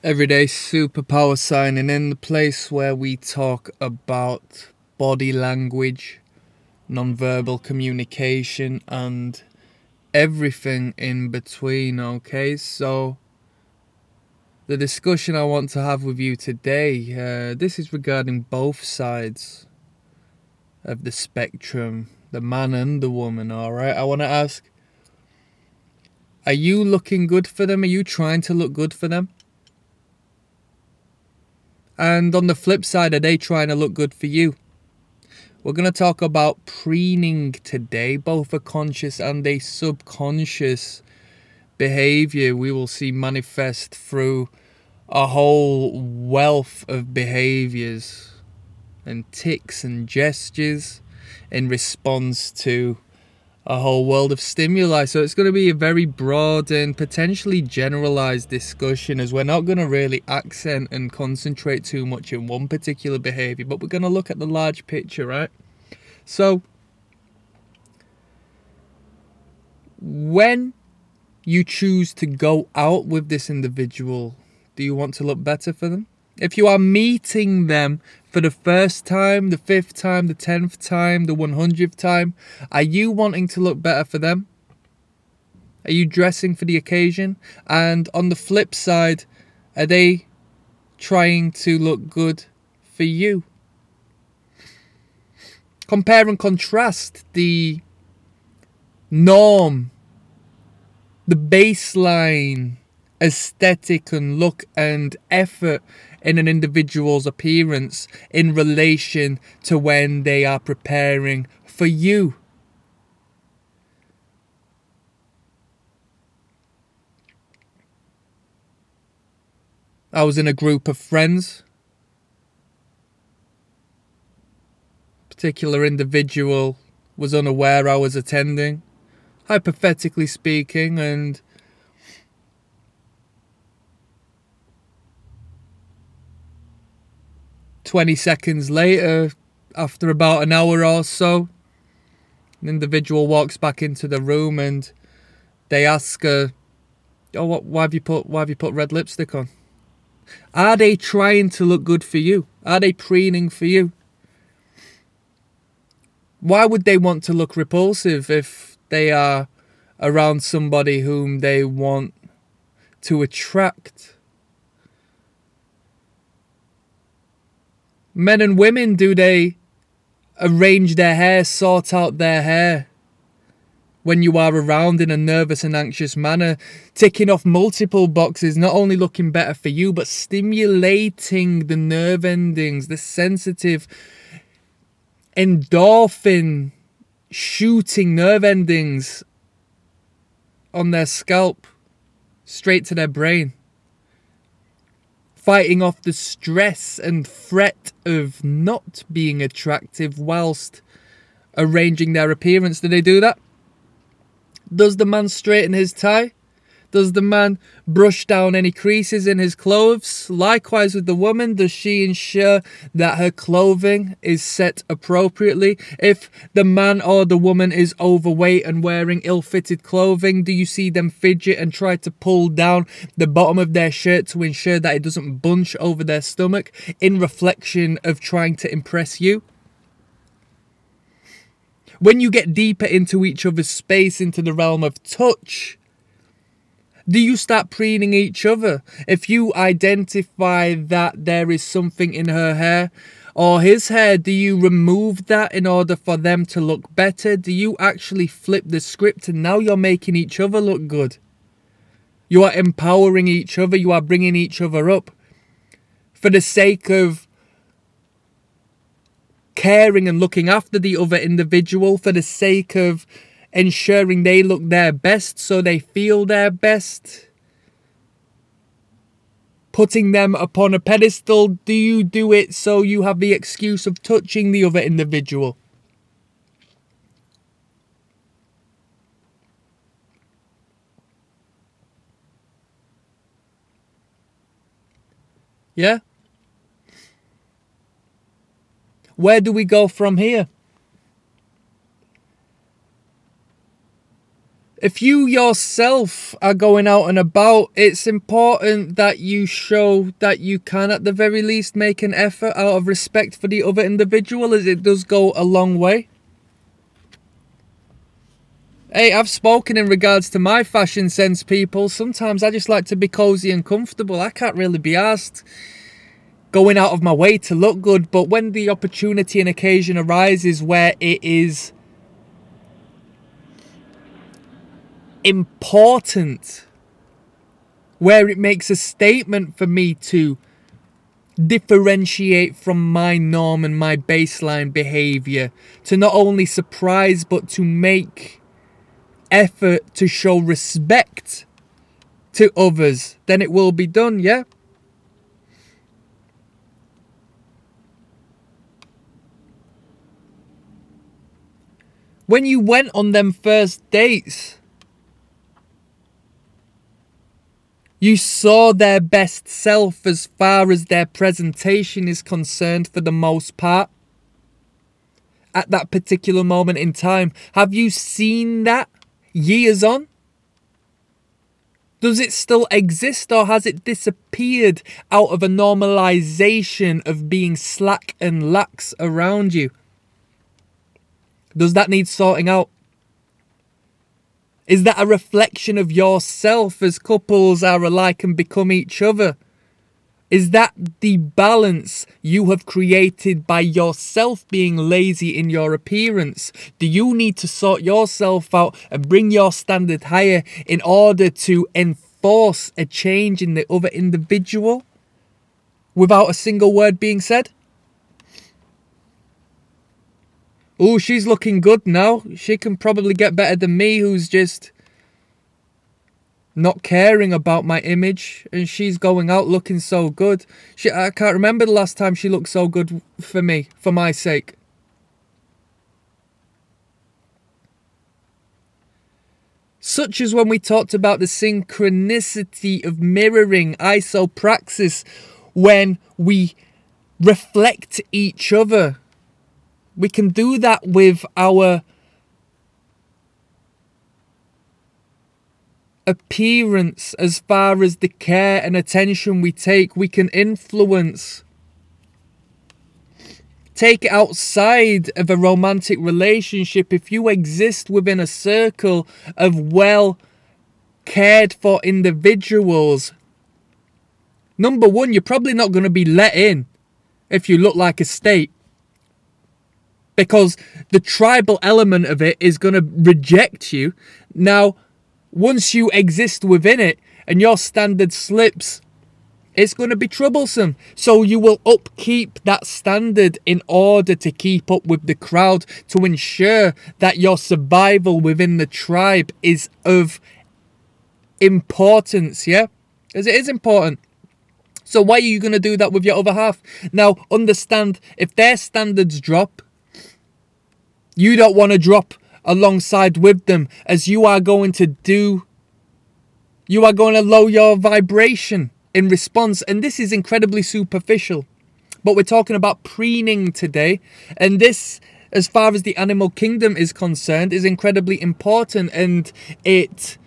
Everyday Superpower signing in, the place where we talk about body language, non-verbal communication, and everything in between. Okay, so the discussion I want to have with you today, this is regarding both sides of the spectrum, the man and the woman. All right, I want to ask: are you looking good for them? Are you trying to look good for them? And on the flip side, are they trying to look good for you? We're going to talk about preening today, both a conscious and a subconscious behavior we will see manifest through a whole wealth of behaviors and tics and gestures in response to a whole world of stimuli. So it's going to be a very broad and potentially generalized discussion, as we're not going to really accent and concentrate too much in one particular behavior, but we're going to look at the large picture, right? So when you choose to go out with this individual, do you want to look better for them? If you are meeting them for the first time, the 5th time, the 10th time, the 100th time, are you wanting to look better for them? Are you dressing for the occasion? And on the flip side, are they trying to look good for you? Compare and contrast the norm, the baseline aesthetic and look and effort in an individual's appearance in relation to when they are preparing for you. I was in a group of friends. A particular individual was unaware I was attending, hypothetically speaking, and 20 seconds later, after about an hour or so, an individual walks back into the room and they ask her, "Oh, why have you put red lipstick on?" Are they trying to look good for you? Are they preening for you? Why would they want to look repulsive if they are around somebody whom they want to attract? Men and women, do they arrange their hair, sort out their hair when you are around in a nervous and anxious manner, ticking off multiple boxes, not only looking better for you, but stimulating the nerve endings, the sensitive endorphin shooting nerve endings on their scalp straight to their brain, fighting off the stress and fret of not being attractive whilst arranging their appearance. Do they do that? Does the man straighten his tie? Does the man brush down any creases in his clothes? Likewise with the woman, does she ensure that her clothing is set appropriately? If the man or the woman is overweight and wearing ill-fitted clothing, do you see them fidget and try to pull down the bottom of their shirt to ensure that it doesn't bunch over their stomach in reflection of trying to impress you? When you get deeper into each other's space, into the realm of touch, do you start preening each other? If you identify that there is something in her hair or his hair, do you remove that in order for them to look better? Do you actually flip the script and now you're making each other look good? You are empowering each other. You are bringing each other up for the sake of caring and looking after the other individual, for the sake of ensuring they look their best so they feel their best, putting them upon a pedestal. Do you do it so you have the excuse of touching the other individual? Yeah? Where do we go from here? If you yourself are going out and about, it's important that you show that you can at the very least make an effort out of respect for the other individual, as it does go a long way. Hey, I've spoken in regards to my fashion sense, people. Sometimes I just like to be cozy and comfortable. I can't really be asked going out of my way to look good, but when the opportunity and occasion arises where it is important, where it makes a statement for me to differentiate from my norm and my baseline behavior, to not only surprise but to make effort to show respect to others, then it will be done, yeah? When you went on them first dates, you saw their best self as far as their presentation is concerned for the most part. At that particular moment in time, have you seen that years on? Does it still exist, or has it disappeared out of a normalization of being slack and lax around you? Does that need sorting out? Is that a reflection of yourself as couples are alike and become each other? Is that the balance you have created by yourself being lazy in your appearance? Do you need to sort yourself out and bring your standard higher in order to enforce a change in the other individual without a single word being said? Oh, she's looking good now. She can probably get better than me, who's just not caring about my image, and she's going out looking so good. I can't remember the last time she looked so good for me, for my sake. Such as when we talked about the synchronicity of mirroring, isopraxis, when we reflect each other. We can do that with our appearance as far as the care and attention we take. We can influence. Take it outside of a romantic relationship. If you exist within a circle of well cared for individuals, number one, you're probably not going to be let in if you look like a state. Because the tribal element of it is going to reject you. Now, once you exist within it and your standard slips, it's going to be troublesome. So you will upkeep that standard in order to keep up with the crowd, to ensure that your survival within the tribe is of importance, yeah? Because it is important. So why are you going to do that with your other half? Now, understand, if their standards drop, you don't want to drop alongside with them, as you are going to lower your vibration in response. And this is incredibly superficial. But we're talking about preening today. And this, as far as the animal kingdom is concerned, is incredibly important. And it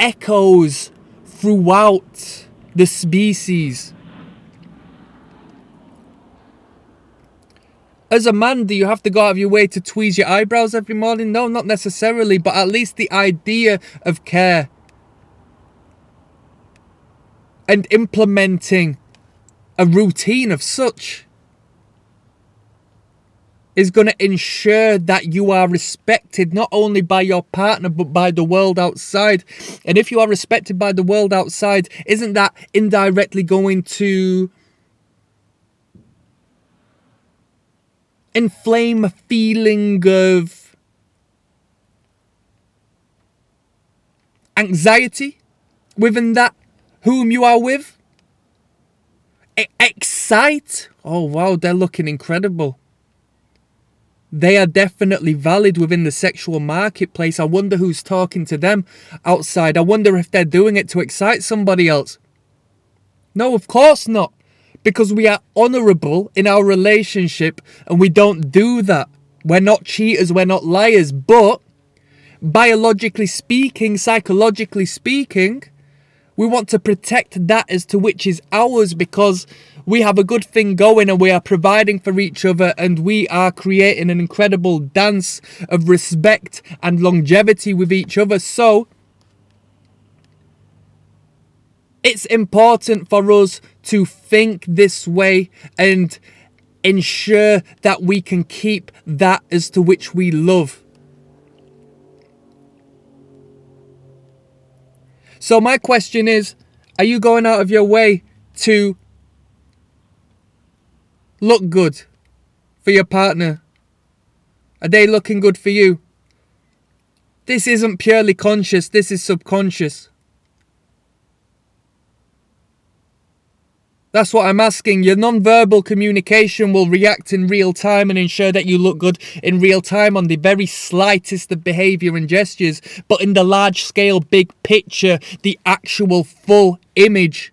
echoes throughout the species. As a man, do you have to go out of your way to tweeze your eyebrows every morning? No, not necessarily, but at least the idea of care and implementing a routine of such is going to ensure that you are respected not only by your partner but by the world outside. And if you are respected by the world outside, isn't that indirectly going to inflame a feeling of anxiety within that whom you are with? Excite? Oh wow, they're looking incredible. They are definitely valid within the sexual marketplace. I wonder who's talking to them outside. I wonder if they're doing it to excite somebody else. No, of course not. Because we are honourable in our relationship and we don't do that. We're not cheaters, we're not liars. But biologically speaking, psychologically speaking, we want to protect that as to which is ours, because we have a good thing going and we are providing for each other, and we are creating an incredible dance of respect and longevity with each other. So it's important for us to think this way and ensure that we can keep that as to which we love. So my question is, are you going out of your way to look good for your partner? Are they looking good for you? This isn't purely conscious, this is subconscious. That's what I'm asking. Your non-verbal communication will react in real time and ensure that you look good in real time on the very slightest of behaviour and gestures. But in the large scale, big picture, the actual full image,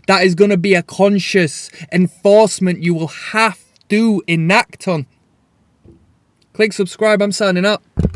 that is going to be a conscious enforcement you will have to enact on. Click subscribe. I'm signing out.